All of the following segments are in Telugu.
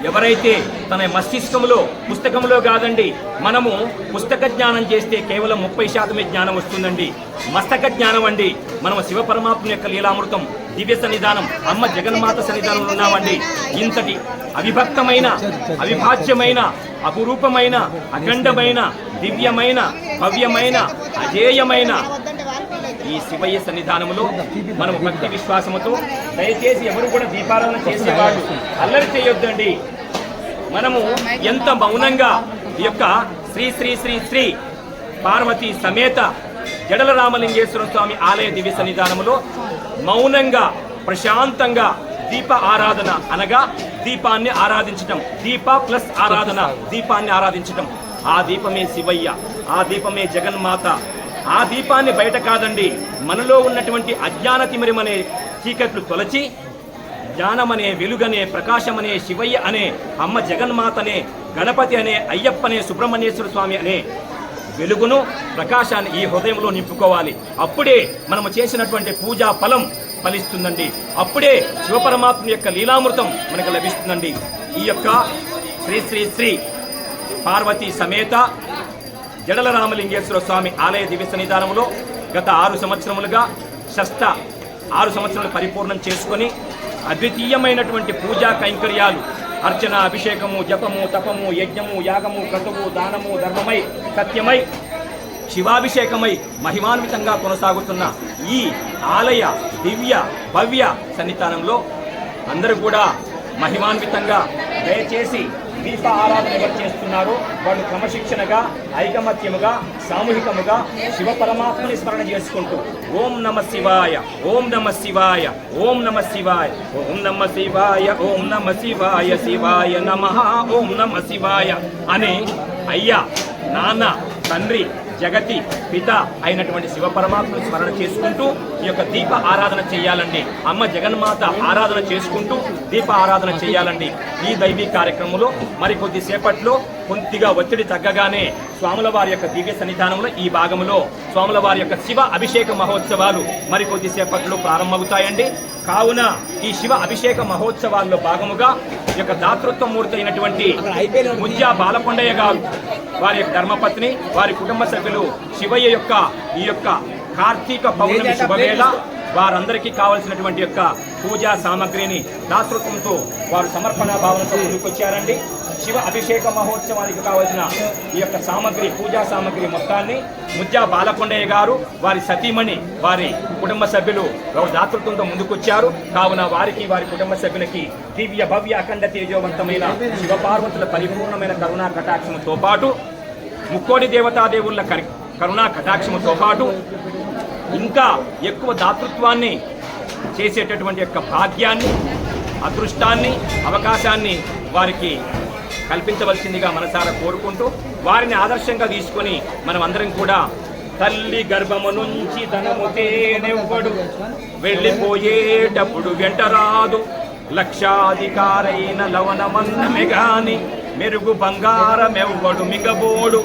ఎవరైతే తన మస్తిష్కంలో పుస్తకంలో కాదండి, మనము పుస్తక జ్ఞానం చేస్తే కేవలం 30% జ్ఞానం వస్తుందండి. మస్తక జ్ఞానం అండి. మనము శివ పరమాత్మ యొక్క లీలామృతం దివ్య సన్నిధానం అమ్మ జగన్మాత సన్నిధానంలో ఉన్నామండి. ఇంతటి అవిభక్తమైన అవిభాజ్యమైన అపురూపమైన అఖండమైన దివ్యమైన భవ్యమైన అజేయమైన ఈ శివయ్య సన్నిధానంలో మనము భక్తి విశ్వాసముతో దయచేసి ఎవరు కూడా దీపారాధన చేసేవాళ్ళు అల్లరి చేయొద్దండి. మనము ఎంత మౌనంగా ఈ యొక్క శ్రీ శ్రీ శ్రీ శ్రీ పార్వతీ సమేత జడల రామలింగేశ్వర స్వామి ఆలయ దివ్య సన్నిధానంలో మౌనంగా ప్రశాంతంగా దీప ఆరాధన అనగా దీపాన్ని ఆరాధించటం, దీప ప్లస్ ఆరాధన, దీపాన్ని ఆరాధించటం. ఆ దీపమే శివయ్య, ఆ దీపమే జగన్మాత. ఆ దీపాన్ని బయట కాదండి, మనలో ఉన్నటువంటి అజ్ఞాన తిమిరమనే చీకట్లు తొలచి జ్ఞానమనే వెలుగనే ప్రకాశమనే శివయ్య అనే అమ్మ జగన్మాతనే గణపతి అనే అయ్యప్పనే సుబ్రహ్మణ్యేశ్వర స్వామి అనే వెలుగును ప్రకాశాన్ని ఈ హృదయంలో నింపుకోవాలి. అప్పుడే మనము చేసినటువంటి పూజా ఫలం ఫలిస్తుందండి. అప్పుడే శివపరమాత్మ యొక్క లీలామృతం మనకు లభిస్తుందండి. ఈ యొక్క శ్రీ శ్రీ శ్రీ పార్వతీ సమేత జడల రామలింగేశ్వర స్వామి ఆలయ దివ్య సన్నిధానంలో గత 6 సంవత్సరములుగా 6 సంవత్సరాలు పరిపూర్ణం చేసుకొని అద్వితీయమైనటువంటి పూజా కైంకర్యాలు అర్చన, అభిషేకము, జపము, తపము, యజ్ఞము, యాగము, క్రతువు, దానము, ధర్మమై, సత్యమై, శివాభిషేకమై మహిమాన్వితంగా కొనసాగుతున్న ఈ ఆలయ దివ్య భవ్య సన్నిధానంలో అందరూ కూడా మహిమాన్వితంగా దయచేసి దీప ఆరాధన ఎవరు చేస్తున్నారో వాళ్ళు క్రమశిక్షణగా ఐకమత్యముగా సామూహికముగా శివ పరమాత్మని స్మరణ చేసుకుంటూ ఓం నమ శివాయ, ఓం నమ శివాయ, ఓం నమ శివాయ, ఓం నమ శివాయ, ఓం నమ శివాయ, శివాయ నమః, ఓం నమ శివాయ అనే అయ్యా నాన్న తండ్రి జగతి పిత అయినటువంటి శివ పరమాత్మను స్మరణ చేసుకుంటూ ఈ యొక్క దీప ఆరాధన చేయాలండి. అమ్మ జగన్మాత ఆరాధన చేసుకుంటూ దీప ఆరాధన చేయాలండి. ఈ దైవీ కార్యక్రమంలో మరికొద్ది సేపట్లో కొద్దిగా ఒత్తిడి తగ్గగానే స్వాముల వారి యొక్క దివ్య సన్నిధానంలో ఈ భాగంలో స్వాముల వారి యొక్క శివ అభిషేక మహోత్సవాలు మరికొద్ది సేపట్లో ప్రారంభమవుతాయండి. కావున ఈ శివ అభిషేక మహోత్సవాల్లో భాగముగా ఈ యొక్క దాతృత్వ మూర్తి అయినటువంటి ముజ్జా బాలకొండయ్య గారు, వారి యొక్క ధర్మపత్ని, వారి కుటుంబ సభ్యులు శివయ్య యొక్క ఈ యొక్క కార్తీక పౌర్ణమి శుభవేళ వారందరికీ కావలసినటువంటి యొక్క పూజా సామగ్రిని దాతృత్వంతో వారు సమర్పణ భావనతో ముందుకొచ్చారండి. శివ అభిషేక మహోత్సవానికి కావలసిన ఈ యొక్క సామగ్రి పూజా సామగ్రి మొత్తాన్ని ముజ్జా బాలకొండయ్య గారు, వారి సతీమణి, వారి కుటుంబ సభ్యులు దాతృత్వంతో ముందుకొచ్చారు. కావున వారికి వారి కుటుంబ సభ్యులకి దివ్య భవ్య అఖండ తేజోవంతమైన శివపార్వతుల పరిపూర్ణమైన కరుణా కటాక్షముతో పాటు ముక్కోటి దేవతాదేవుల కరుణా కటాక్షముతో పాటు ఇంకా ఎక్కువ దాతృత్వాన్ని చేసేటటువంటి యొక్క భాగ్యాన్ని, అదృష్టాన్ని, అవకాశాన్ని వారికి కల్పించవలసిందిగా మనసారా కోరుకుంటూ వారిని ఆదర్శంగా తీసుకొని మనం అందరం కూడా తల్లి గర్భము నుంచి ధనము తేనెవ్వడు వెళ్ళిపోయేటప్పుడు వెంటరాదు, లక్షాధికారైన లవణమన్నమే గాని మెరుగు బంగారమెవ్వడు మిగబోడు,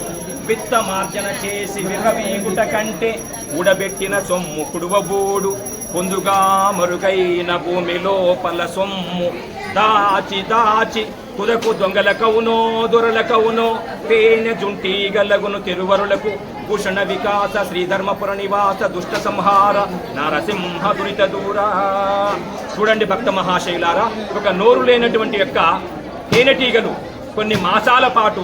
విత్తమార్జన చేసి విరవీగుట కంటే ఉడబెట్టిన సొమ్ము కుడువబోడు, పొందుగా మరుగైన భూమి లోపల సొమ్ము దాచి దాచి కుదకు దొంగలకవునో దొరలకవునో తేనె జుంటీగలగును తిరువరులకు భూషణ వికాస శ్రీధర్మపుర నివాస దుష్ట సంహార నరసింహ దురిత దూరా. చూడండి భక్త మహాశైలారా, ఒక నోరు లేనటువంటి యొక్క తేనెటీగలు కొన్ని మాసాల పాటు